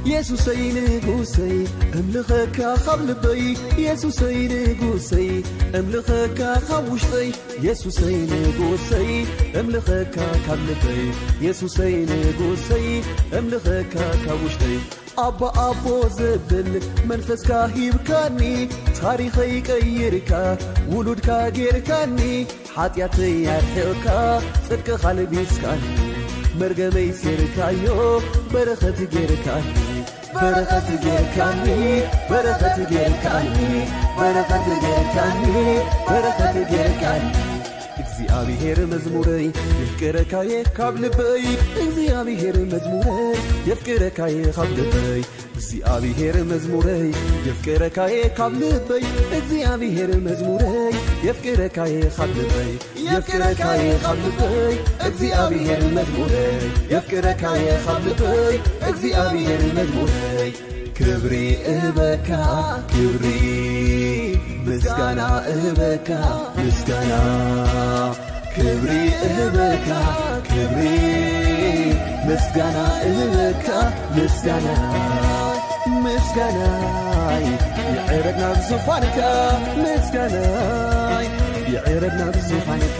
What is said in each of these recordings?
يسوسي نقوسي أملخك خبلبي يسوسي نقوسي أملخك خوشتي يسوسي نقوسي أملخك خبلبي يسوسي نقوسي أملخك خوشتي أبا أبو زبل منفسك هيبكاني تاريخي كيركا ولودك غيركاني حاتياتي يرحلكا صدق قلبي سكاني مرغمي سيركايو برخت غيركاني برخت غيركاني برخت غيركاني برخت غيركاني برخت غيركاني እግዚአብሔር መዝሙረይ ይፍቅረካዬ ካብልበይ እግዚአብሔር መዝሙረይ ይፍቅረካዬ ካብልበይ እግዚአብሔር መዝሙረይ ይፍቅረካዬ ካብልበይ እግዚአብሔር መዝሙረይ ይፍቅረካዬ ካብልበይ ይፍቅረካዬ ካብልበይ እግዚአብሔር መዝሙረይ ይፍቅረካዬ ካብልበይ እግዚአብሔር መዝሙረይ ክብሪ እበካ ክብሪ ምስጋና እበካ ምስጋና ክብሪ እበካ ክብሪ ምስጋና እበካ ምስጋና ምስጋና يعرضنا بزفانك مسكنا يعرضنا بزفانك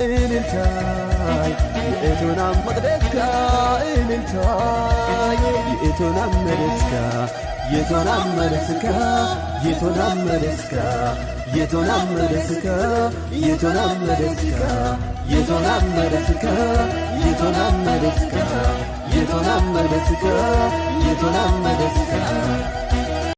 انتاي يئتنا مقدسك انتاي يئتنا مدسك يتنا مدسك يتنا مدسك يتنا مدسك يتنا مدسك يتنا مدسك يتنا مدسك يتنا مدسك يتنا مدسك